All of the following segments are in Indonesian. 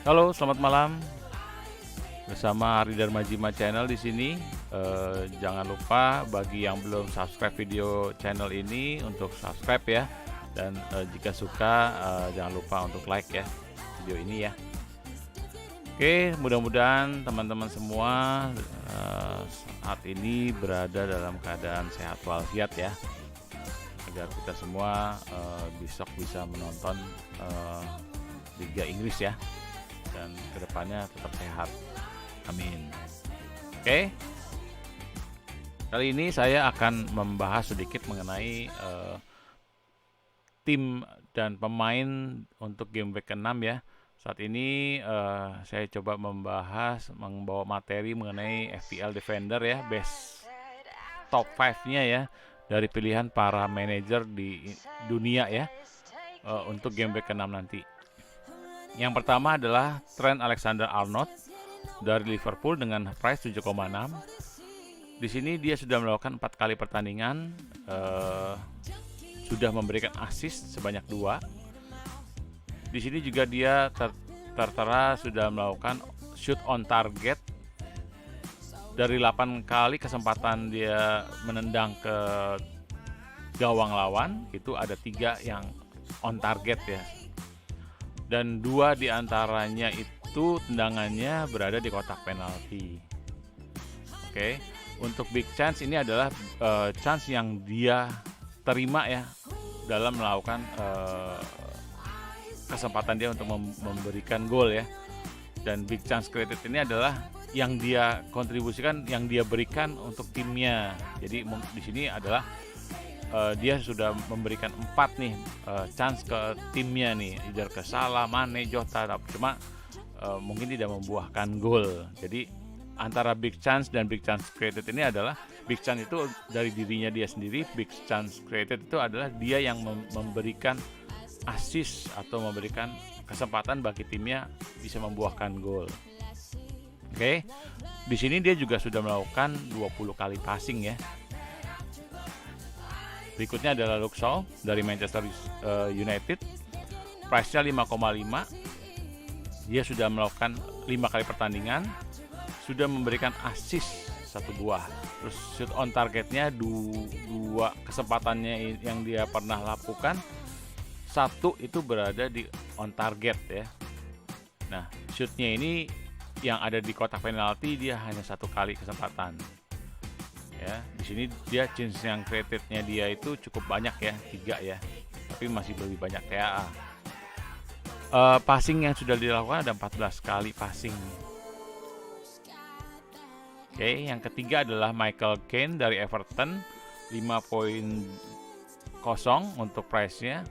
Halo, selamat malam. Bersama Ari Darmajima Channel di sini. Jangan lupa bagi yang belum subscribe video channel ini untuk subscribe ya. Dan jika suka jangan lupa untuk like ya video ini ya. Oke, mudah-mudahan teman-teman semua saat ini berada dalam keadaan sehat walafiat ya. Agar kita semua besok bisa menonton Liga Inggris ya. Dan kedepannya tetap sehat. Amin. Oke. Kali ini saya akan membahas sedikit mengenai tim dan pemain untuk game week ke-6 ya. Saat ini saya coba membawa materi mengenai FPL Defender ya, best top 5-nya ya dari pilihan para manajer di dunia ya untuk game week ke-6 nanti. Yang pertama adalah Trent Alexander-Arnold dari Liverpool dengan price 7,6. Di sini dia sudah melakukan 4 kali pertandingan, sudah memberikan assist sebanyak 2. Di sini juga dia tertera sudah melakukan shoot on target. Dari 8 kali kesempatan dia menendang ke gawang lawan, itu ada 3 yang on target ya. Dan 2 diantaranya itu tendangannya berada di kotak penalti. Oke, untuk big chance ini adalah chance yang dia terima ya dalam melakukan kesempatan dia untuk memberikan gol ya. Dan big chance created ini adalah yang dia kontribusikan, yang dia berikan untuk timnya. Jadi di sini adalah dia sudah memberikan 4 nih chance ke timnya nih, either ke Salah, Mane, Jota, cuma mungkin tidak membuahkan gol. Jadi antara big chance dan big chance created ini adalah big chance itu dari dirinya dia sendiri, big chance created itu adalah dia yang memberikan assist atau memberikan kesempatan bagi timnya bisa membuahkan gol. Oke. Di sini dia juga sudah melakukan 20 kali passing ya. Berikutnya adalah Luke Shaw dari Manchester United, price-nya 5,5. Dia sudah melakukan 5 kali pertandingan, sudah memberikan assist 1 buah. Terus shoot on targetnya 2 kesempatannya yang dia pernah lakukan, 1 itu berada di on target ya. Nah, shootnya ini yang ada di kotak penalti dia hanya 1 kali kesempatan. Ya, di sini dia chance yang created-nya dia itu cukup banyak ya, 3 ya. Tapi masih lebih banyak TAA. Passing yang sudah dilakukan ada 14 kali passing. Oke, yang ketiga adalah Michael Keane dari Everton, 5.0 untuk price-nya.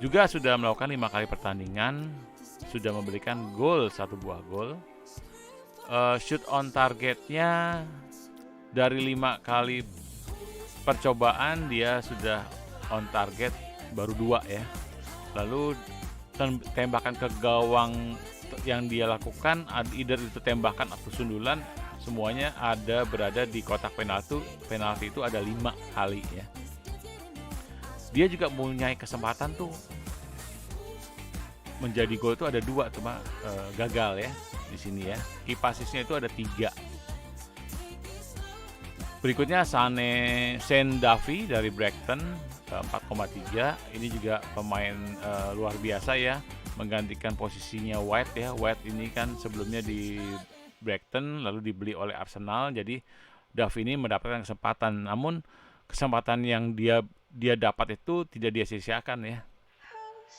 Juga sudah melakukan 5 kali pertandingan, sudah memberikan gol 1 buah gol. Shoot on targetnya dari 5 kali percobaan dia sudah on target baru 2 ya. Lalu tembakan ke gawang yang dia lakukan, either itu tembakan atau sundulan, semuanya berada di kotak penalti itu ada 5 kali ya. Dia juga mempunyai kesempatan tuh menjadi gol itu ada 2, cuma gagal ya di sini ya. Key passesnya itu ada 3. Berikutnya Shane Duffy dari Brighton, 4,3. Ini juga pemain luar biasa ya, menggantikan posisinya White ya. White ini kan sebelumnya di Brighton lalu dibeli oleh Arsenal, jadi Duffy ini mendapatkan kesempatan. Namun kesempatan yang dia dapat itu tidak dia sia-siakan ya.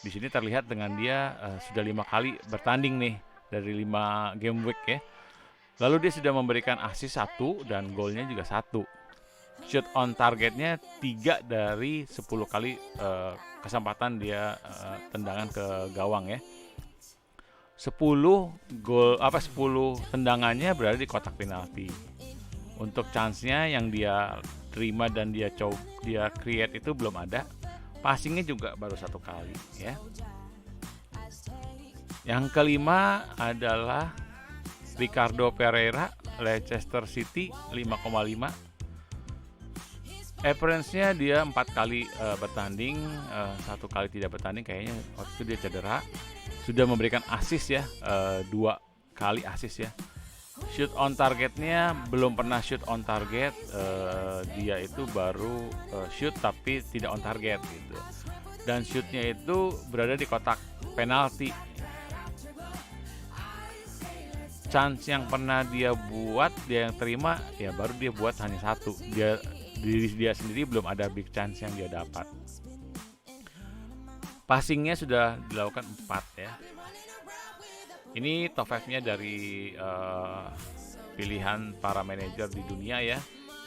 Di sini terlihat dengan dia sudah 5 kali bertanding nih dari 5 game week ya. Lalu dia sudah memberikan assist 1 dan golnya juga 1. Shoot on targetnya 3 dari 10 kali kesempatan dia tendangan ke gawang ya. 10 tendangannya berada di kotak penalti. Untuk chance-nya yang dia terima dan dia create itu belum ada. Passingnya juga baru 1 kali ya. Yang kelima adalah Ricardo Pereira, Leicester City, 5,5. Appearance-nya dia 4 kali bertanding, 1 kali tidak bertanding, kayaknya waktu itu dia cedera. sudah memberikan assist ya, 2 kali assist ya. Shoot on targetnya belum pernah shoot on target, dia itu baru shoot tapi tidak on target gitu. Dan shootnya itu berada di kotak penalti. Chance yang pernah dia buat, dia yang terima ya baru dia buat hanya 1. Diri dia sendiri belum ada big chance yang dia dapat. Passingnya sudah dilakukan 4 ya. Ini top 5-nya dari pilihan para manajer di dunia ya.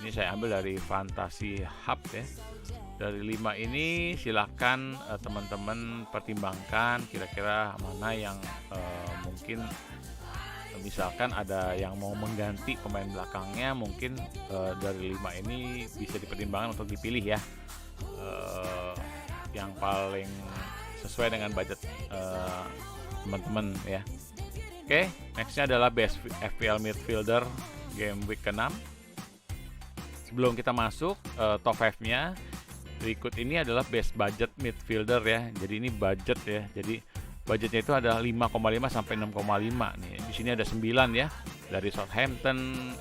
Ini saya ambil dari Fantasy Hub ya. Dari 5 ini silakan teman-teman pertimbangkan kira-kira mana yang mungkin, misalkan ada yang mau mengganti pemain belakangnya, mungkin dari 5 ini bisa dipertimbangkan untuk dipilih ya, yang paling sesuai dengan budget teman-teman ya. Oke, nextnya adalah best FPL midfielder game week ke-6. Sebelum kita masuk top 5-nya, berikut ini adalah best budget midfielder ya. Jadi ini budget ya. Jadi budgetnya itu ada 5,5 sampai 6,5 nih. Di sini ada 9 ya. Dari Southampton,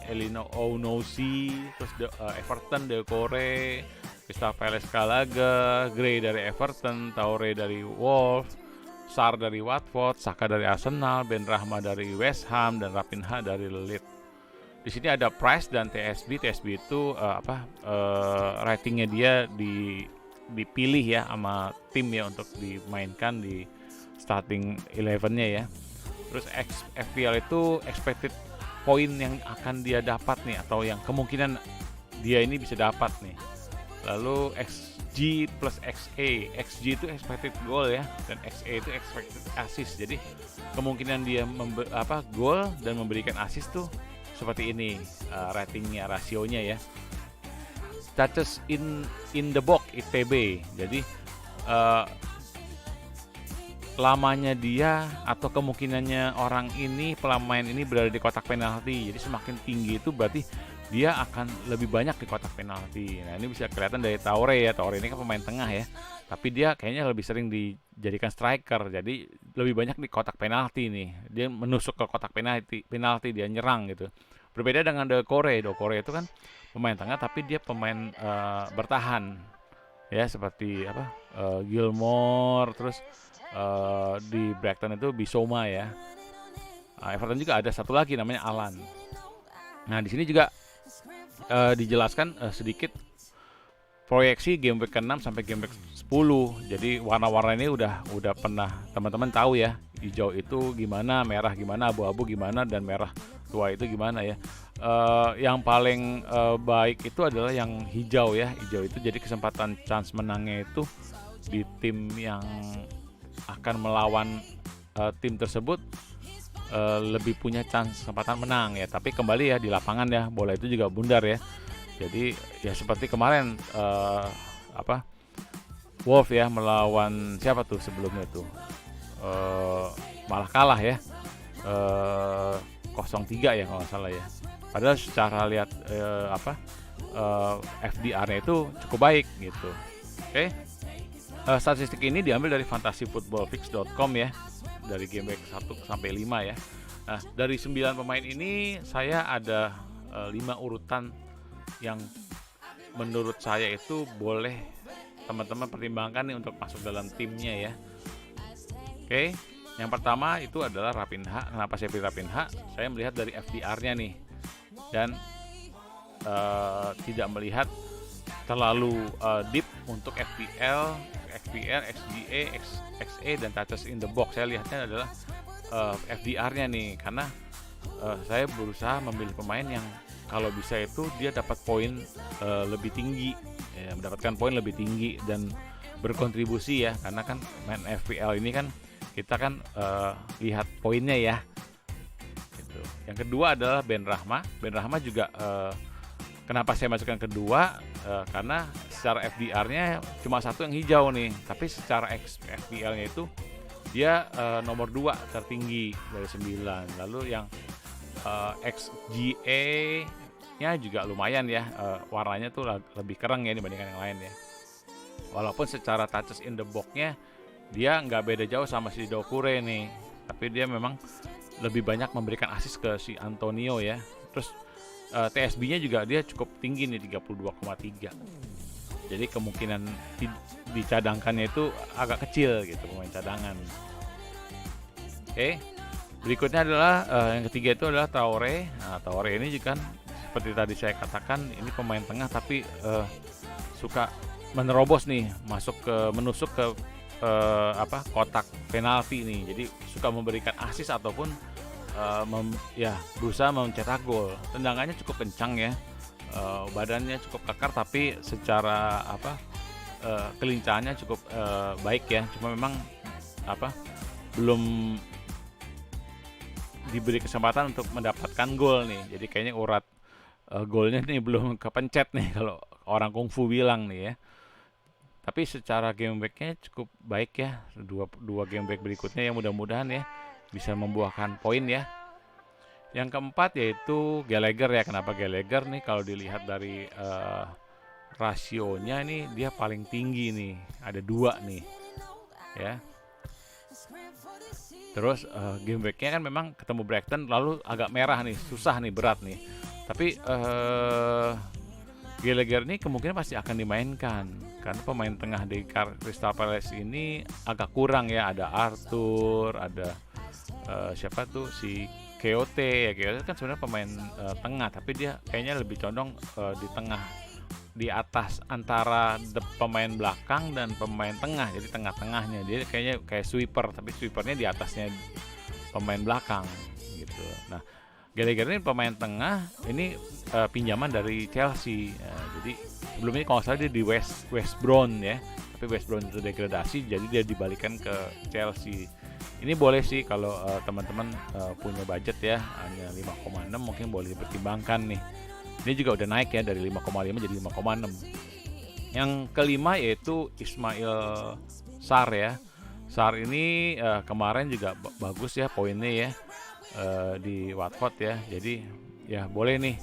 Elino Ounoussi, terus Everton, Decore, Crystal Palace Gallagher, Gray dari Everton, Toure dari Wolves, Sarr dari Watford, Saka dari Arsenal, Ben Rahma dari West Ham, dan Raphinha dari Leeds. Di sini ada Price dan TSB. TSB itu ratingnya dia dipilih ya sama tim ya untuk dimainkan di starting 11-nya ya. Terus FPL itu expected point yang akan dia dapat nih, atau yang kemungkinan dia ini bisa dapat nih. Lalu XG plus XA. XG itu expected goal ya, dan XA itu expected assist. Jadi kemungkinan dia gol dan memberikan assist tuh seperti ini ratingnya, rasionya ya. Touches in the box ITB. Jadi lamanya dia atau kemungkinannya orang ini, pemain ini berada di kotak penalti. Jadi semakin tinggi itu berarti dia akan lebih banyak di kotak penalti. Nah, ini bisa kelihatan dari Toure ya. Toure ini kan pemain tengah ya, tapi dia kayaknya lebih sering dijadikan striker. Jadi lebih banyak di kotak penalti nih. Dia menusuk ke kotak penalti dia nyerang gitu. Berbeda dengan Decore. Decore itu kan pemain tengah tapi dia pemain bertahan. Ya, seperti Gilmore, terus di Brighton itu Bissouma ya. Everton juga ada satu lagi namanya Alan. Nah, di sini juga dijelaskan sedikit proyeksi game week ke-6 sampai game week 10. Jadi warna-warna ini udah pernah teman-teman tahu ya. Hijau itu gimana, merah gimana, abu-abu gimana, dan merah tua itu gimana ya. Yang paling baik itu adalah yang hijau ya. Hijau itu jadi kesempatan chance menangnya itu di tim yang akan melawan tim tersebut lebih punya chance kesempatan menang ya. Tapi kembali ya di lapangan ya, bola itu juga bundar ya. Jadi ya seperti kemarin Wolf ya melawan siapa tuh sebelumnya tuh, malah kalah ya, 0-3 ya kalau nggak salah ya. Padahal secara lihat FDR-nya itu cukup baik gitu. Oke. Statistik ini diambil dari fantasyfootballfix.com ya, dari game week 1 sampai 5 ya. Nah, dari 9 pemain ini saya ada 5 urutan yang menurut saya itu boleh teman-teman pertimbangkan nih untuk masuk dalam timnya ya. Oke, yang pertama itu adalah Raphinha. Kenapa saya pilih Raphinha? Saya melihat dari FDR-nya nih, dan tidak melihat terlalu deep untuk XGA, XA, dan touches in the box. Saya lihatnya adalah FDR-nya nih, karena saya berusaha memilih pemain yang kalau bisa itu dia dapat poin lebih tinggi, ya, mendapatkan poin lebih tinggi dan berkontribusi ya, karena kan main FPL ini kan kita kan lihat poinnya ya. Gitu. Yang kedua adalah Ben Rahma. Ben Rahma juga kenapa saya masukkan kedua? Karena secara FDR-nya cuma satu yang hijau nih, tapi secara FPL-nya itu dia nomor 2 tertinggi dari 9. Lalu yang XGA-nya juga lumayan ya, warnanya tuh lebih kereng ya dibandingkan yang lain ya. Walaupun secara touches in the box-nya Dia nggak beda jauh sama si Doucouré nih, tapi dia memang lebih banyak memberikan assist ke si Antonio ya. Terus TSB-nya juga dia cukup tinggi nih 32,3. Jadi kemungkinan dicadangkannya itu agak kecil gitu, pemain cadangan. Oke. Berikutnya adalah yang ketiga itu adalah Traoré. Nah, Traoré ini juga kan seperti tadi saya katakan, ini pemain tengah tapi suka menerobos nih, menusuk ke kotak penalti nih. Jadi suka memberikan assist ataupun berusaha mencetak gol. Tendangannya cukup kencang ya, badannya cukup kekar, tapi secara kelincahannya cukup baik ya. Cuma memang belum diberi kesempatan untuk mendapatkan gol nih. Jadi kayaknya urat golnya nih belum kepencet nih kalau orang kungfu bilang nih ya. Tapi secara game back-nya cukup baik ya. Dua game back berikutnya yang mudah-mudahan ya bisa membuahkan poin ya. Yang keempat yaitu Gallagher ya. Kenapa Gallagher nih? Kalau dilihat dari rasionya nih dia paling tinggi nih. Ada 2 nih ya. Terus game back-nya kan memang ketemu Brighton lalu agak merah nih, susah nih, berat nih. Tapi Gallagher ini kemungkinan pasti akan dimainkan karena pemain tengah di Crystal Palace ini agak kurang ya. Ada Arthur, ada siapa tuh si Keote ya. Keote kan sebenarnya pemain tengah, tapi dia kayaknya lebih condong di tengah, di atas antara pemain belakang dan pemain tengah. Jadi tengah-tengahnya dia kayaknya kayak sweeper, tapi sweepernya di atasnya pemain belakang gitu. Nah, Gallagher ini pemain tengah, ini pinjaman dari Chelsea. Jadi sebelumnya kalau salah dia di West Brom ya, tapi West Brom itu degradasi, jadi dia dibalikan ke Chelsea. Ini boleh sih kalau teman-teman punya budget ya, hanya 5,6 mungkin boleh dipertimbangkan nih. Ini juga udah naik ya dari 5,5 jadi 5,6. Yang kelima yaitu Ismail Sarr ya. Sarr ini kemarin juga bagus ya poinnya ya di Watford ya. Jadi ya boleh nih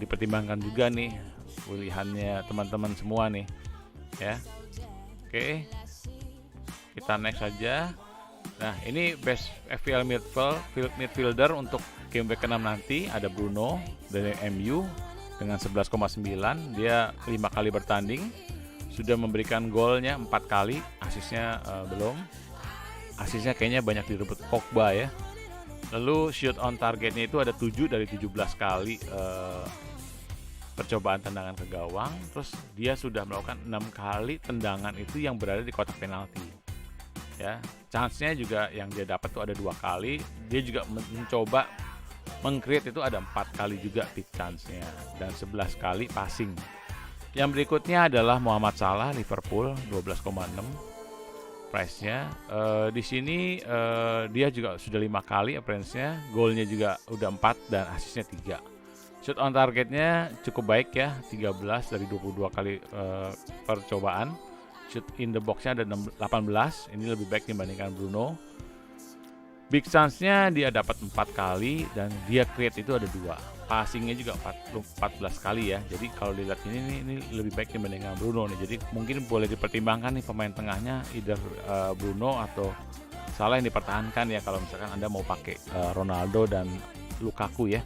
dipertimbangkan juga nih pilihannya teman-teman semua nih ya. Oke. Kita next saja. Nah, ini best FPL midfielder untuk game week ke-6 nanti ada Bruno dari MU dengan 11,9. Dia 5 kali bertanding, sudah memberikan golnya 4 kali, asisnya belum. Asisnya kayaknya banyak direbut Pogba ya. Lalu shoot on targetnya itu ada 7 dari 17 kali percobaan tendangan ke gawang. Terus dia sudah melakukan 6 kali tendangan itu yang berada di kotak penalti ya. Chance-nya juga yang dia dapat tuh ada 2 kali. Dia juga mencoba meng-create itu ada 4 kali juga big chance-nya dan 11 kali passing. Yang berikutnya adalah Muhammad Salah Liverpool 12,6 price-nya. Di sini dia juga sudah 5 kali appearance-nya, golnya juga udah 4 dan asisnya 3. Shoot on targetnya cukup baik ya, 13 dari 22 kali percobaan. Shoot in the box-nya ada 18, ini lebih baik dibandingkan Bruno. Big chance-nya dia dapat 4 kali dan dia create itu ada 2. Passing-nya juga 14 kali ya. Jadi kalau dilihat ini lebih baik dibandingkan Bruno nih. Jadi mungkin boleh dipertimbangkan nih pemain tengahnya either Bruno atau Salah yang dipertahankan ya kalau misalkan Anda mau pakai Ronaldo dan Lukaku ya.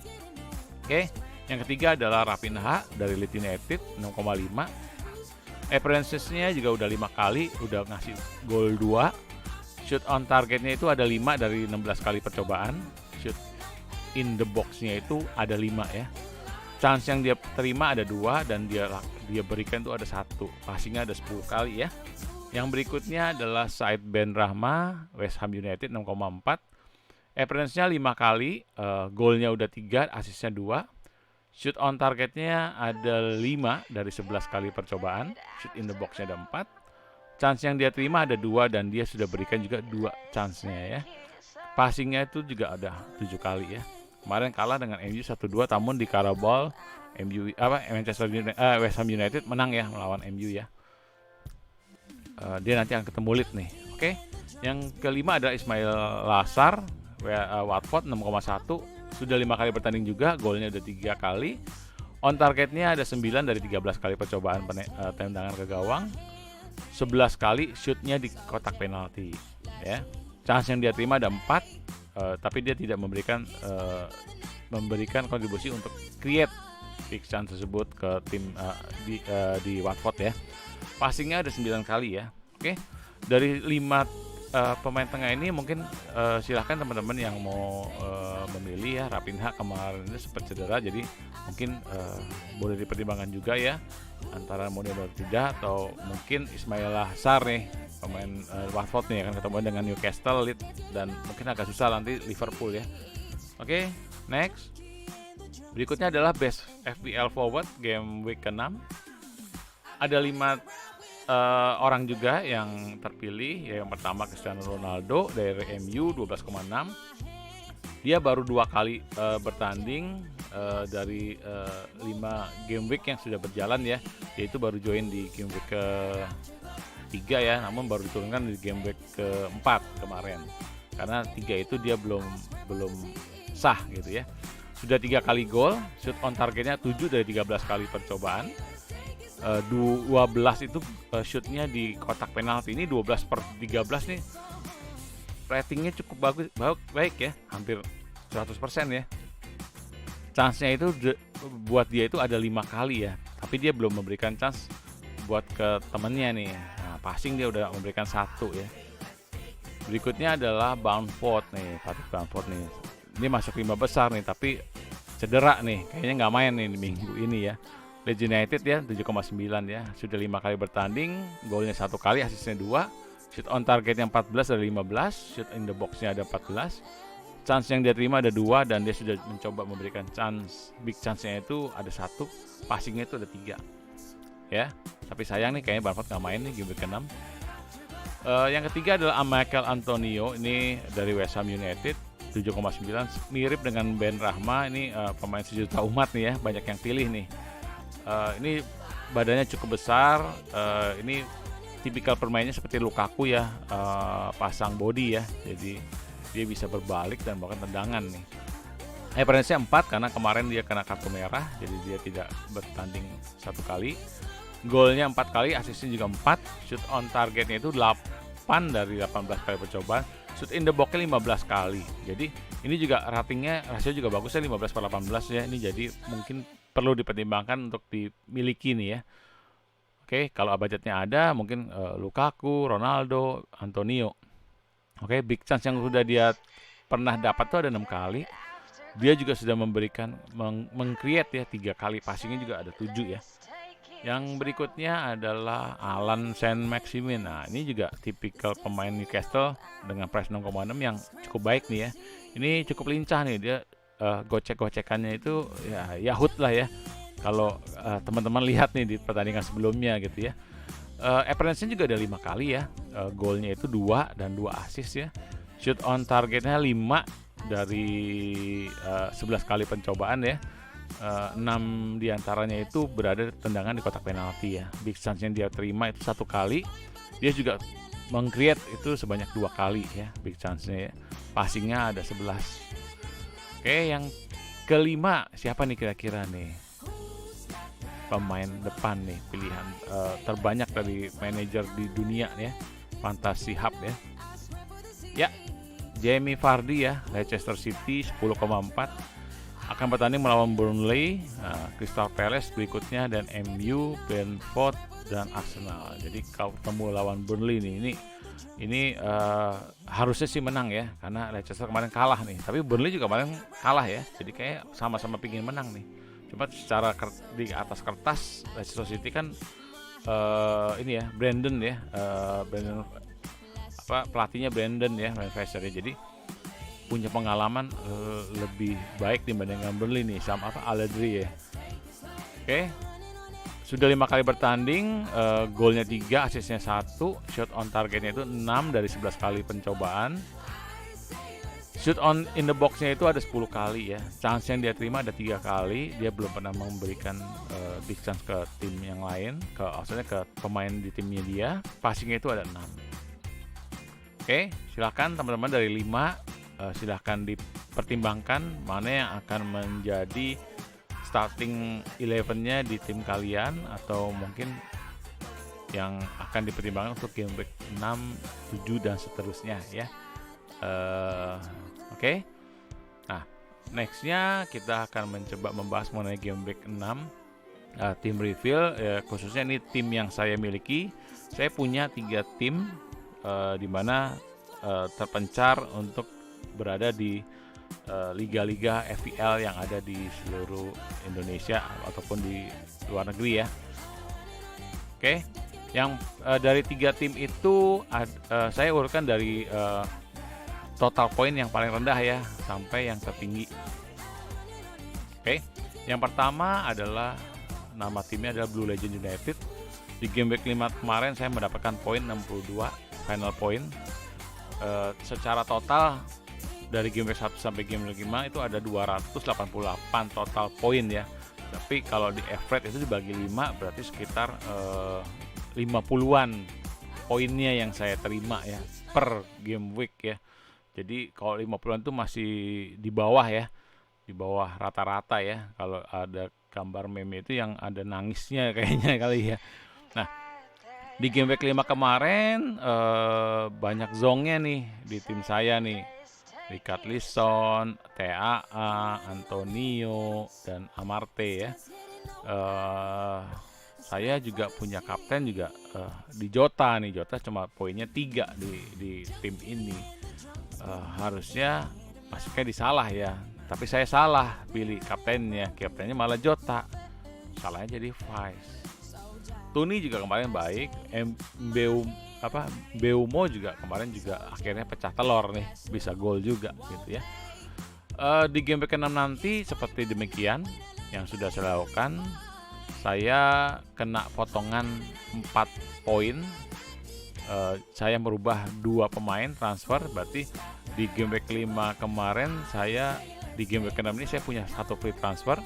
Oke, yang ketiga adalah Raphinha dari Leeds United 6,5. Appearances-nya juga udah 5 kali, udah ngasih gol 2. Shoot on targetnya itu ada 5 dari 16 kali percobaan. Shoot in the box-nya itu ada 5 ya. Chance yang dia terima ada 2 dan dia berikan itu ada 1. Passing-nya ada 10 kali ya. Yang berikutnya adalah Said Benrahma West Ham United 6,4. Appearance-nya 5 kali, golnya udah 3, asisnya 2. Shoot on targetnya ada 5 dari 11 kali percobaan. Shoot in the box-nya ada 4. Chance yang dia terima ada 2 dan dia sudah berikan juga 2 chance-nya ya. Passing-nya itu juga ada 7 kali ya. Kemarin kalah dengan MU 1-2, namun di Carabao West Ham United menang ya melawan MU ya. Dia nanti akan ketemu Leeds nih. Oke. Yang kelima ada Ismail Lassar Watford 6,1. Sudah 5 kali bertanding juga, golnya udah 3 kali. On targetnya ada 9 dari 13 kali percobaan tendangan ke gawang. 11 kali shootnya di kotak penalti ya. Chance yang dia terima ada 4, tapi dia tidak memberikan kontribusi untuk create big chance tersebut ke tim di Watford ya. Passingnya ada 9 kali ya. Oke. Dari 5 pemain tengah ini mungkin silahkan teman-teman yang mau memilih ya. Raphinha kemarin ini sempat cedera, jadi mungkin boleh dipertimbangkan juga ya antara model tidak, atau mungkin Ismaila Sarr nih, pemain Watford nih akan ketemu dengan Newcastle, Leeds, dan mungkin agak susah nanti Liverpool ya. Oke, next. Berikutnya adalah best FPL forward game week ke-6. Ada 5 orang juga yang terpilih ya. Yang pertama Cristiano Ronaldo dari MU 12,6. Dia baru 2 kali bertanding dari 5 game week yang sudah berjalan ya. Yaitu baru join di game week ke-3 ya, namun baru diturunkan di game week ke-4 kemarin. Karena 3 itu dia belum sah gitu ya. Sudah 3 kali gol, shoot on targetnya 7 dari 13 kali percobaan. 12 itu shootnya di kotak penalti. Ini 12/13 nih, ratingnya cukup baik ya, hampir 100% ya. Chance-nya itu buat dia itu ada 5 kali ya, tapi dia belum memberikan chance buat ke temennya nih. Nah, passing dia udah memberikan 1 ya. Berikutnya adalah Bamford nih, Patrick Bamford nih. Ini masuk 5 besar nih, tapi cedera nih, kayaknya nggak main nih minggu ini ya. Leeds United ya 7,9 ya, sudah 5 kali bertanding, golnya 1 kali, asisnya 2, shoot on targetnya 14 dari 15, shoot in the boxnya ada 14, chance yang dia terima ada 2, dan dia sudah mencoba memberikan chance, big chance-nya itu ada 1, passingnya itu ada 3 ya. Tapi sayang nih kayaknya Bamford nggak main nih game ke-6. Yang ketiga adalah Michael Antonio, ini dari West Ham United 7,9, mirip dengan Ben Rahma, ini pemain sejuta umat nih ya, banyak yang pilih nih. Ini badannya cukup besar, ini tipikal permainnya seperti Lukaku ya, pasang body ya, jadi dia bisa berbalik dan bahkan tendangan nih. Preferensinya 4 karena kemarin dia kena kartu merah, jadi dia tidak bertanding 1 kali. Golnya 4 kali, asisnya juga 4, shoot on targetnya itu 8 dari 18 kali percobaan, shoot in the box-nya 15 kali. Jadi ini juga ratingnya, rasio juga bagusnya 15/18 ya. Ini jadi mungkin perlu dipertimbangkan untuk dimiliki nih ya. Oke, kalau budgetnya ada mungkin Lukaku, Ronaldo, Antonio. Oke, big chance yang sudah dia pernah dapat tuh ada 6 kali. Dia juga sudah memberikan meng-create ya 3 kali, passingnya juga ada 7 ya. Yang berikutnya adalah Alan Saint-Maximin. Nah, ini juga tipikal pemain Newcastle dengan price 6,6 yang cukup baik nih ya. Ini cukup lincah nih, dia gocek-gocekannya itu ya Yahut lah ya. Kalau teman-teman lihat nih di pertandingan sebelumnya gitu ya. Appearance-nya juga ada 5 kali ya. Golnya itu 2 dan 2 assist ya. Shoot on targetnya 5 dari 11 kali pencobaan ya. 6 diantaranya itu berada tendangan di kotak penalti ya. Big chance yang dia terima itu 1 kali. Dia juga meng-create itu sebanyak 2 kali ya, big chance-nya ya. Passingnya ada 11. Oke, yang kelima siapa nih kira-kira nih pemain depan nih, pilihan terbanyak dari manajer di dunia ya, Fantasy Hub ya. Ya, Jamie Vardy ya, Leicester City 10,4, akan bertanding melawan Burnley, Crystal Palace berikutnya, dan MU, Brentford, dan Arsenal. Jadi kalau ketemu lawan Burnley nih, ini harusnya sih menang ya, karena Leicester kemarin kalah nih. Tapi Burnley juga kemarin kalah ya, jadi kayak sama-sama pingin menang nih. Cuma secara di atas kertas Leicester City kan ini ya Brandon ya, pelatihnya Brandon ya, Fraser ya. Jadi punya pengalaman lebih baik dibandingkan Burnley nih sama Allegri ya. Oke. Sudah 5 kali bertanding, golnya 3, asisnya 1, shot on targetnya itu 6 dari 11 kali pencobaan. Shoot on in the box-nya itu ada 10 kali ya. Chance yang dia terima ada 3 kali. Dia belum pernah memberikan big chance ke tim yang lain, maksudnya ke pemain di timnya dia. Passingnya itu ada 6. Oke, silakan teman-teman dari 5, silahkan dipertimbangkan mana yang akan menjadi starting 11-nya di tim kalian, atau mungkin yang akan dipertimbangkan untuk game week 6, 7 dan seterusnya ya. Oke. Nah, nextnya kita akan mencoba membahas mengenai game week 6, tim reveal, khususnya ini tim yang saya miliki. Saya punya 3 tim di mana terpencar untuk berada di liga-liga FPL yang ada di seluruh Indonesia ataupun di luar negeri ya. Oke, yang dari 3 tim itu saya urutkan dari total poin yang paling rendah ya sampai yang tertinggi. Oke, yang pertama adalah nama timnya adalah Blue Legend United. Di game week 5 kemarin saya mendapatkan poin 62 final point. Secara total dari game week 1 sampai game week 5 itu ada 288 total poin ya. Tapi kalau di average itu dibagi 5 berarti sekitar 50-an poinnya yang saya terima ya per game week ya. Jadi kalau 50-an itu masih di bawah ya, di bawah rata-rata ya. Kalau ada gambar meme itu yang ada nangisnya kayaknya kali ya. Nah, di game week 5 kemarin banyak zongnya nih di tim saya nih. Richarlison, TAA, Antonio, dan Amarte ya. Saya juga punya kapten juga di Jota nih. Jota cuma poinnya 3 di tim ini. Harusnya masuknya disalah ya. Tapi saya salah pilih kaptennya. Kaptennya malah Jota. Salahnya jadi Vice. Tuni juga kemarin baik. Beumo juga kemarin juga akhirnya pecah telur nih, bisa gol juga gitu ya. Di game week 6 nanti seperti demikian yang sudah saya lakukan. Saya kena potongan 4 poin. Saya merubah 2 pemain transfer, berarti di game week 5 kemarin saya di game week 6 ini saya punya 1 free transfer.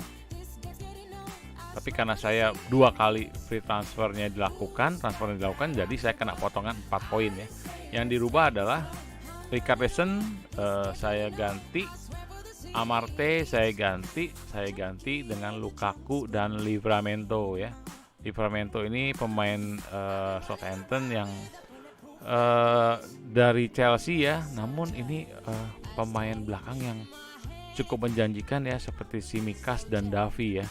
Tapi karena saya 2 kali free transfernya dilakukan, jadi saya kena potongan 4 poin ya. Yang dirubah adalah Richarlison saya ganti, Amarte saya ganti dengan Lukaku dan Livramento ya. Livramento ini pemain Southampton yang dari Chelsea ya, namun ini pemain belakang yang cukup menjanjikan ya, seperti Tsimikas dan Davi ya.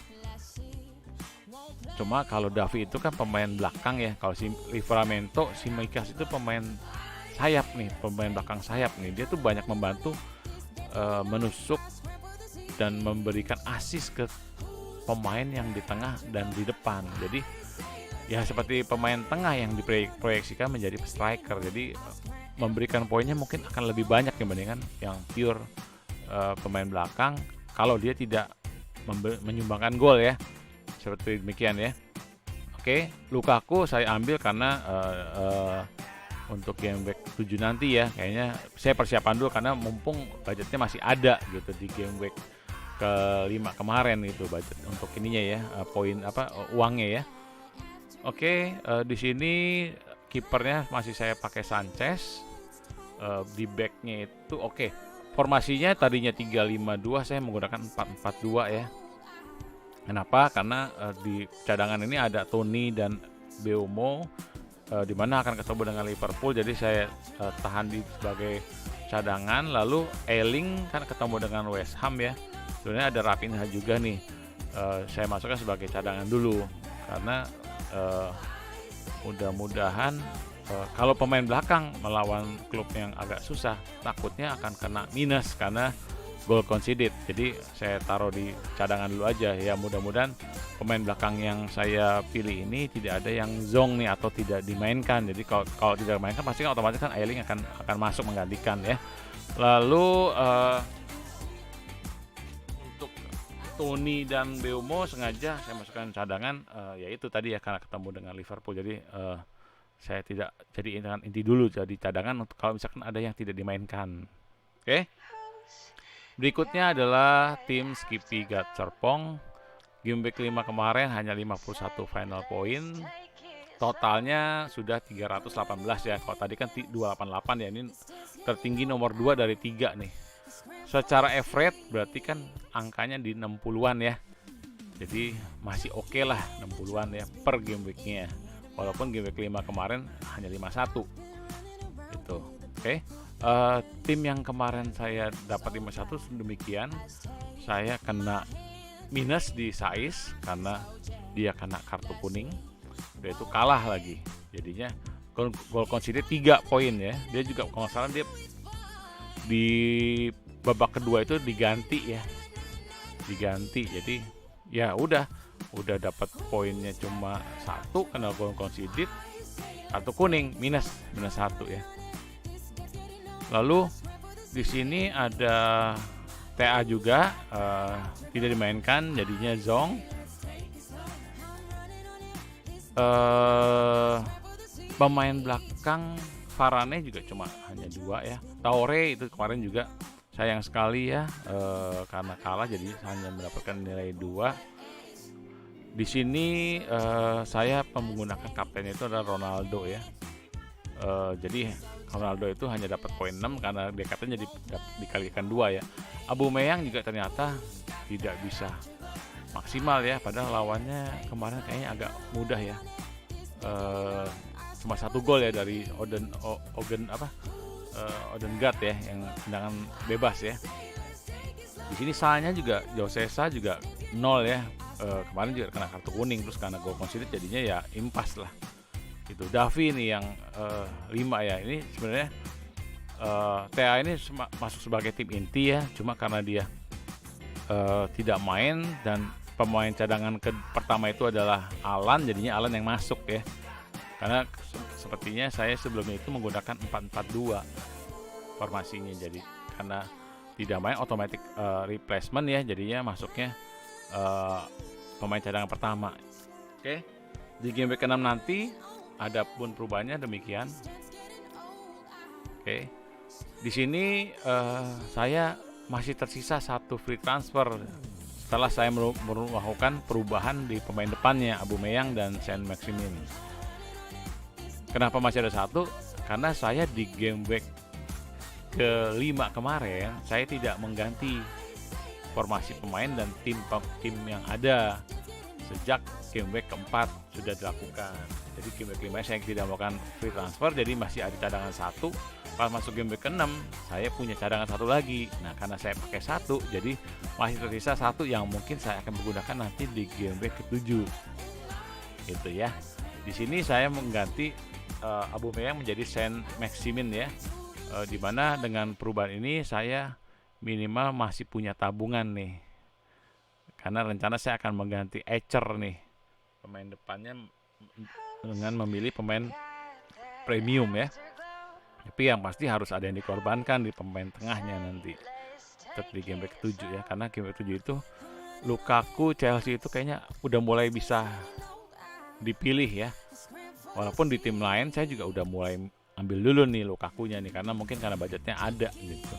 Cuma kalau Davi itu kan pemain belakang ya, kalau si Livramento, Tsimikas itu pemain sayap nih, pemain belakang sayap nih. Dia tuh banyak membantu menusuk dan memberikan assist ke pemain yang di tengah dan di depan. Jadi ya seperti pemain tengah yang diproyeksikan menjadi striker. Jadi memberikan poinnya mungkin akan lebih banyak dibandingkan yang pure pemain belakang kalau dia tidak menyumbangkan gol ya. Seperti demikian ya. Oke, Lukaku saya ambil karena untuk game week 7 nanti ya. Kayaknya saya persiapan dulu karena mumpung budgetnya masih ada gitu di game week ke-5 kemarin itu budget untuk ininya ya, poin uangnya ya. Oke, di sini kipernya masih saya pakai Sanchez. Di backnya itu oke. Formasinya tadinya 3-5-2, saya menggunakan 4-4-2 ya. Kenapa? Karena di cadangan ini ada Toni dan Beumo, di mana akan ketemu dengan Liverpool. Jadi saya tahan sebagai cadangan. Lalu Eiling kan ketemu dengan West Ham ya. Sebenarnya ada Raphinha juga nih. Saya masukkan sebagai cadangan dulu karena mudah-mudahan kalau pemain belakang melawan klub yang agak susah, takutnya akan kena minus karena goal conceded. Jadi saya taruh di cadangan dulu aja ya. Mudah-mudahan pemain belakang yang saya pilih ini tidak ada yang zong nih atau tidak dimainkan. Jadi kalau tidak dimainkan pasti kan otomatis kan Eiling akan masuk menggantikan ya. Lalu untuk Toni dan Beumo sengaja saya masukkan cadangan, yaitu tadi ya karena ketemu dengan Liverpool. Jadi saya tidak jadi inti dulu, jadi cadangan untuk kalau misalkan ada yang tidak dimainkan. Oke. Berikutnya adalah tim Skippy Gatserpong. Game week 5 kemarin hanya 51 final point. Totalnya sudah 318 ya. Kalau tadi kan 288 ya, ini tertinggi nomor 2 dari 3 nih. Secara average berarti kan angkanya di 60-an ya. Jadi masih oke lah 60-an ya per game weeknya. Walaupun game week 5 kemarin hanya 5-1 gitu. Oke. Tim yang kemarin saya dapat 5-1 demikian, saya kena minus di Saiz karena dia kena kartu kuning, dia itu kalah lagi. Jadinya gol conceded 3 poin ya. Dia juga kalau nggak salah dia di babak kedua itu diganti ya. Jadi ya udah dapat poinnya cuma 1 karena gol conceded, kartu kuning minus 1 ya. Lalu di sini ada TA juga tidak dimainkan, jadinya Zong. Pemain belakang Varane juga cuma hanya 2 ya. Traore itu kemarin juga sayang sekali ya, karena kalah jadi hanya mendapatkan nilai 2. Di sini saya menggunakan kaptennya itu adalah Ronaldo ya. Jadi Ronaldo itu hanya dapat poin 6 karena dia kapten jadi dikalikan 2 ya. Aubameyang juga ternyata tidak bisa maksimal ya, padahal lawannya kemarin kayaknya agak mudah ya. Cuma 1 gol ya dari Odegaard ya, yang tendangan bebas ya. Di sini salahnya juga Josesa juga 0 ya. Kemarin juga kena kartu kuning, terus karena gol conceded jadinya ya impas lah. Gitu. Davi nih yang 5 ya. Ini sebenarnya TA ini masuk sebagai tim inti ya, cuma karena dia tidak main dan pemain cadangan pertama itu adalah Alan, jadinya Alan yang masuk ya. Karena sepertinya saya sebelumnya itu menggunakan 4-4-2 formasinya, jadi karena tidak main automatic replacement ya, jadinya masuknya pemain cadangan pertama. Oke. Di game week 6 nanti ada pun perubahannya demikian. Oke. Di sini saya masih tersisa 1 free transfer setelah saya melakukan perubahan di pemain depannya Aubameyang dan Saint-Maximin. Kenapa masih ada 1? Karena saya di game week ke-5 kemarin saya tidak mengganti formasi pemain dan tim yang ada sejak game week ke-4 sudah dilakukan. Jadi game week 5 saya tidak melakukan free transfer, jadi masih ada cadangan 1. Pas masuk game week ke-6 saya punya cadangan 1 lagi. Nah, karena saya pakai 1, jadi masih tersisa 1 yang mungkin saya akan menggunakan nanti di game week ke-7. Gitu ya. Di sini saya mengganti Aubameyang menjadi Saint-Maximin ya. Di mana dengan perubahan ini saya minimal masih punya tabungan nih. Karena rencana saya akan mengganti Echer nih, pemain depannya, dengan memilih pemain premium ya. Tapi yang pasti harus ada yang dikorbankan di pemain tengahnya nanti. Tetap di game week 7 ya, karena game week 7 itu Lukaku Chelsea itu kayaknya udah mulai bisa dipilih ya. Walaupun di tim lain saya juga udah mulai ambil dulu nih Lukakunya nih, karena mungkin karena budgetnya ada gitu.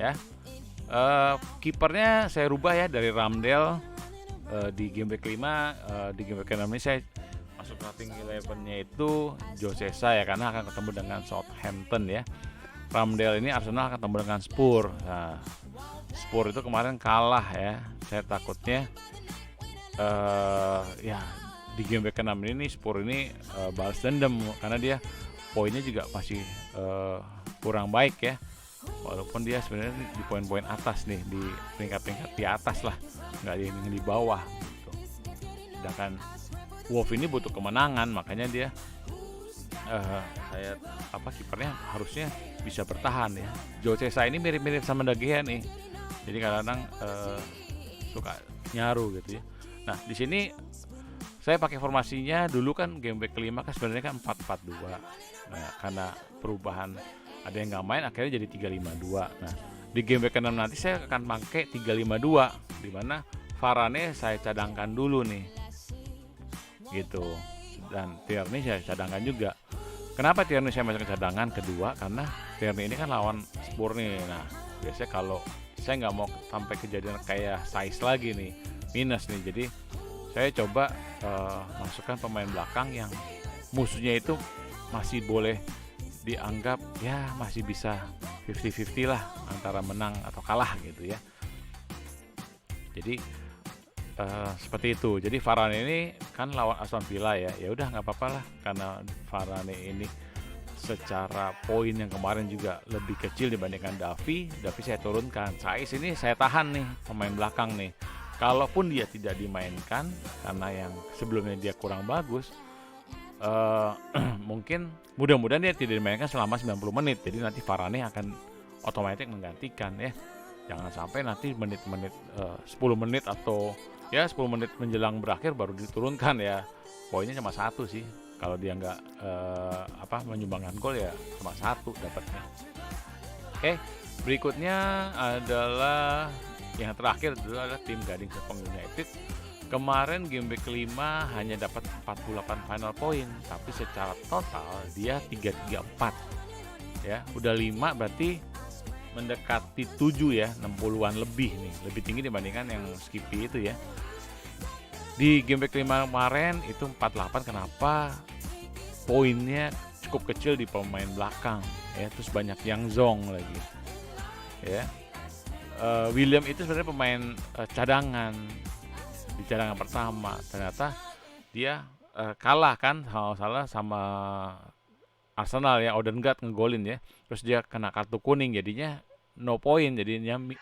Ya. Kipernya saya rubah ya dari Ramsdale di game week 5, di game week 6 ini saya masuk starting 11-nya itu Josesa ya, karena akan ketemu dengan Southampton ya. Ramsdale ini Arsenal akan ketemu dengan Spurs. Nah, Spurs itu kemarin kalah ya. Saya takutnya ya di game week 6 ini Spurs ini balas dendam karena dia poinnya juga masih kurang baik ya. Walaupun dia sebenarnya di poin-poin atas nih, di peringkat-peringkat di atas lah, nggak di bawah gitu. Sedangkan Wolf ini butuh kemenangan, makanya dia kipernya harusnya bisa bertahan ya. Josesa ini mirip-mirip sama De Gea nih, jadi kadang-kadang suka nyaru gitu ya. Nah di sini saya pakai formasinya dulu kan game week ke-5 kan sebenarnya kan 4-4-2. Nah, karena perubahan ada yang nggak main akhirnya jadi 3-5-2. Nah, di game week ke-6 nanti saya akan pakai 3-5-2 di mana Varane saya cadangkan dulu nih. Gitu. Dan Tierney saya cadangkan juga. Kenapa Tierney saya masukkan cadangan kedua? Karena Tierney ini kan lawan Spurs nih. Nah, biasanya kalau saya nggak mau sampai kejadian kayak Saiz lagi nih, minus nih. Jadi saya coba masukkan pemain belakang yang musuhnya itu masih boleh dianggap ya masih bisa 50-50 lah antara menang atau kalah gitu ya. Jadi seperti itu. Jadi Varane ini kan lawan Aston Villa ya. Ya udah nggak apa-apa lah karena Varane ini secara poin yang kemarin juga lebih kecil dibandingkan Davi saya turunkan. Saiz ini saya tahan nih, pemain belakang nih. Kalaupun dia tidak dimainkan karena yang sebelumnya dia kurang bagus, mungkin mudah-mudahan dia tidak dimainkan selama 90 menit. Jadi nanti Varane akan otomatis menggantikan ya. Jangan sampai nanti menit-menit 10 menit atau ya 10 menit menjelang berakhir baru diturunkan ya. Poinnya cuma 1 sih. Kalau dia nggak menyumbangkan gol ya cuma 1 dapatnya. Oke, berikutnya adalah yang terakhir adalah tim Gading Serpong United. Kemarin game week kelima hanya dapat 48 final point, tapi secara total dia 334. Ya, udah 5 berarti mendekati 7 ya, 60-an lebih nih, lebih tinggi dibandingkan yang Skippy itu ya. Di game week 5 kemarin itu 48, kenapa? Poinnya cukup kecil di pemain belakang ya, terus banyak yang zong lagi. Ya. William itu sebenarnya pemain cadangan di cadangan pertama. Ternyata dia kalah kan sama Arsenal ya, Odegaard ngegolin ya. Terus dia kena kartu kuning jadinya no point, jadinya 0.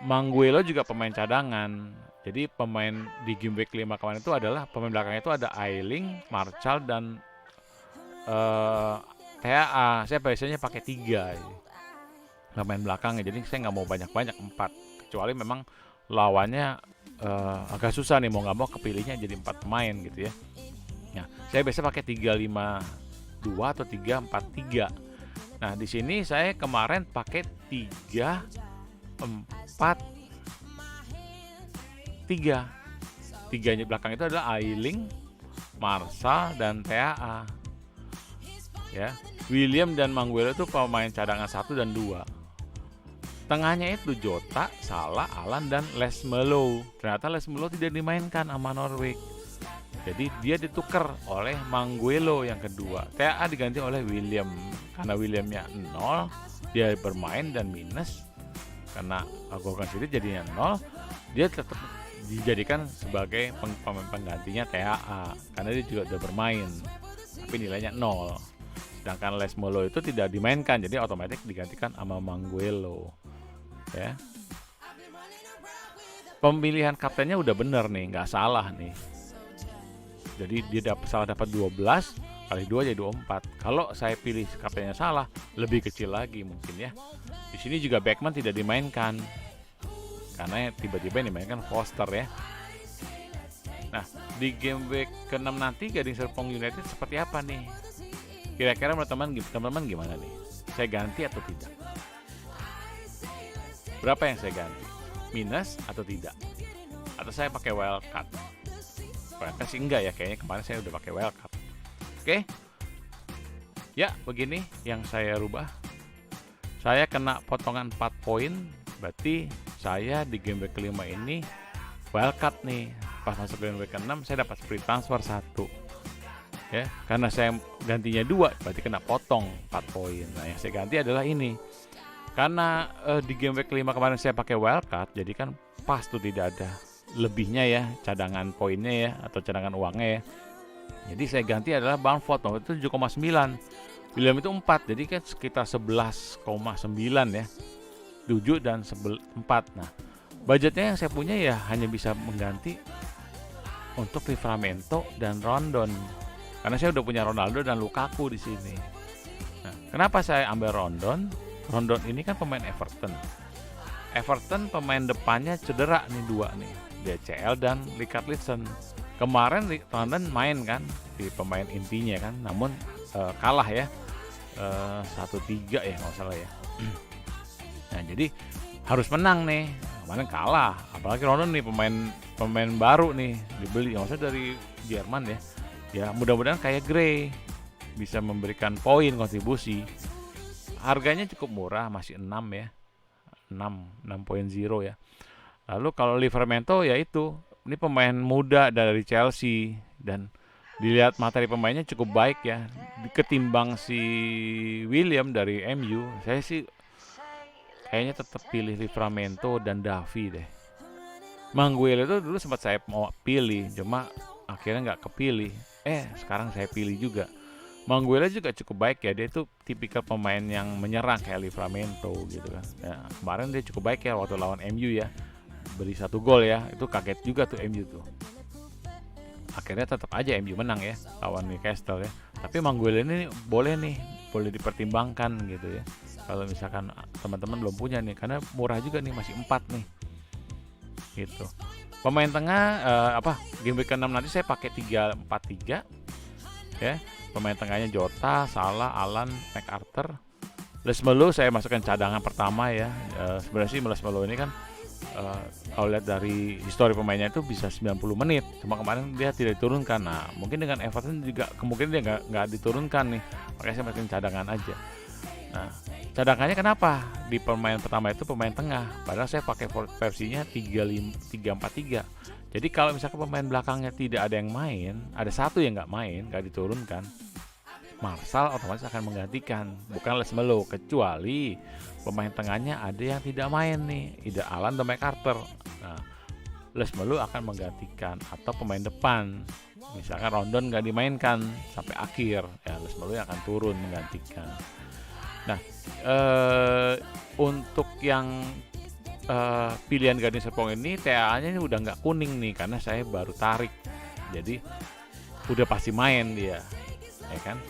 Manguelo juga pemain cadangan. Jadi pemain di game week 5 kemarin itu adalah pemain belakangnya itu ada Ayling, Martial dan TAA. Saya biasanya pakai 3 pemain belakangnya. Jadi saya nggak mau banyak-banyak 4. Kecuali memang lawannya agak susah nih, mau nggak mau kepilihnya jadi 4 pemain gitu ya. Nah, saya biasa pakai 3-5-2 atau 3-4-3. Nah, di sini saya kemarin pakai 3-4-3. 3-nya belakang itu adalah Ayling, Martial dan TAA. Ya, William dan Manguelo itu pemain cadangan 1 dan 2. Tengahnya itu Jota, Salah, Alan dan Les Melo. Ternyata Les Melo tidak dimainkan sama Norwich. Jadi dia ditukar oleh Manguelo yang kedua. TAA diganti oleh William. Karena Williamnya 0, dia bermain dan minus. Karena gol converted jadinya 0, dia tetap dijadikan sebagai pemain penggantinya TAA. Karena dia juga udah bermain, tapi nilainya 0. Sedangkan Les Melo itu tidak dimainkan, jadi otomatis digantikan sama Manguelo. Ya. Pemilihan kaptennya udah bener nih, nggak salah nih. Jadi dia salah dapat 12 kali 2 jadi 24. Kalau saya pilih kaptennya salah, lebih kecil lagi mungkin ya. Di sini juga Beckman tidak dimainkan karena tiba-tiba dimainkan Foster ya. Nah, di game week ke-6 nanti Gading Serpong United seperti apa nih? Kira-kira teman-teman gimana nih? Saya ganti atau tidak? Berapa yang saya ganti? Minus atau tidak? Atau saya pakai wildcard? Wildcard sih enggak ya, kayaknya kemarin saya udah pakai wildcard. Oke? Ya, begini yang saya rubah. Saya kena potongan 4 poin, berarti saya di game week kelima ini wildcard nih. Pas masuk game week ke-6 saya dapat free transfer 1. Ya, karena saya gantinya 2, berarti kena potong 4 poin. Nah, yang saya ganti adalah ini. Karena di game week kelima kemarin saya pakai wildcard, jadi kan pas tuh tidak ada lebihnya ya, cadangan poinnya ya, atau cadangan uangnya ya. Jadi saya ganti adalah Bamford, itu 7,9. William itu 4, jadi kan sekitar 11,9 ya. 7 dan 4. Nah, budgetnya yang saya punya ya hanya bisa mengganti untuk Livramento dan Rondon. Karena saya udah punya Ronaldo dan Lukaku di sini. Nah, kenapa saya ambil Rondon? Rondon ini kan pemain Everton. Everton pemain depannya cedera nih 2 nih, DCL dan Richarlison. Kemarin Rondon main kan di pemain intinya kan, namun kalah ya 1-3 ya nggak salah ya. Nah, jadi harus menang nih. Kemarin kalah, apalagi Rondon nih pemain baru nih dibeli, maksudnya dari Jerman ya. Ya mudah-mudahan kayak Gray bisa memberikan poin kontribusi. Harganya cukup murah, masih 6 ya. 6.0 ya. Lalu kalau Livramento ya itu, ini pemain muda dari Chelsea dan dilihat materi pemainnya cukup baik ya. Ketimbang si William dari MU, saya sih kayaknya tetap pilih Livramento dan Davi deh. Manguel itu dulu sempat saya mau pilih, cuma akhirnya nggak kepilih. Sekarang saya pilih juga. Manguela juga cukup baik ya, dia itu tipikal pemain yang menyerang kayak Livramento gitu kan. Ya, kemarin dia cukup baik ya waktu lawan MU ya, beri 1 gol ya, itu kaget juga tuh MU tuh. Akhirnya tetap aja MU menang ya lawan Newcastle ya. Tapi Manguela ini boleh dipertimbangkan gitu ya. Kalau misalkan teman-teman belum punya nih, karena murah juga nih, masih 4 nih gitu. Pemain tengah game week ke-6 nanti saya pakai 3-4-3 ya. Pemain tengahnya Jota, Salah, Alan, MacArthur. Les Melo saya masukkan cadangan pertama ya. Sebenarnya sih Les Melo ini kan kalau lihat dari histori pemainnya itu bisa 90 menit. Cuma kemarin dia tidak diturunkan. Nah, mungkin dengan Everton juga kemungkinan dia nggak diturunkan nih. Makanya saya masukin cadangan aja. Nah, cadangannya kenapa? Di pemain pertama itu pemain tengah. Padahal saya pakai versinya 3-4-3. Jadi kalau misalkan pemain belakangnya tidak ada yang main, ada satu yang nggak main, nggak diturunkan, Martial otomatis akan menggantikan, bukan Les Melo, kecuali pemain tengahnya ada yang tidak main nih, either Alan atau MacArthur. Nah, Les Melo akan menggantikan, atau pemain depan, misalkan Rondon nggak dimainkan sampai akhir, ya Les Melo yang akan turun menggantikan. Nah, untuk yang pilihan Gading Serpong ini TA-nya ini udah nggak kuning nih, karena saya baru tarik, jadi udah pasti main dia, ya kan.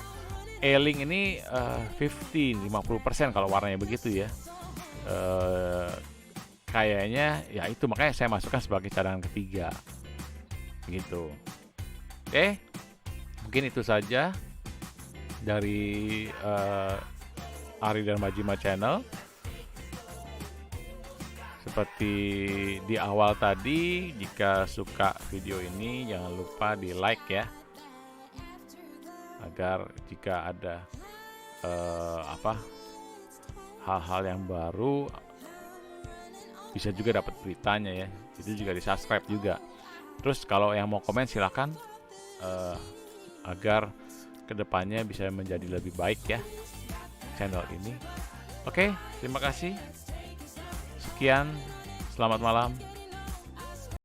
Eling ini 50% kalau warnanya begitu ya. Kayaknya ya itu, makanya saya masukkan sebagai cadangan ketiga gitu. Oke, mungkin itu saja dari Ari dan Majima Channel. Seperti di awal tadi, jika suka video ini jangan lupa di like ya, agar jika ada hal-hal yang baru bisa juga dapat beritanya ya. Itu juga di subscribe juga. Terus kalau yang mau komen silakan, agar kedepannya bisa menjadi lebih baik ya channel ini. Oke, terima kasih. Sekian, selamat malam.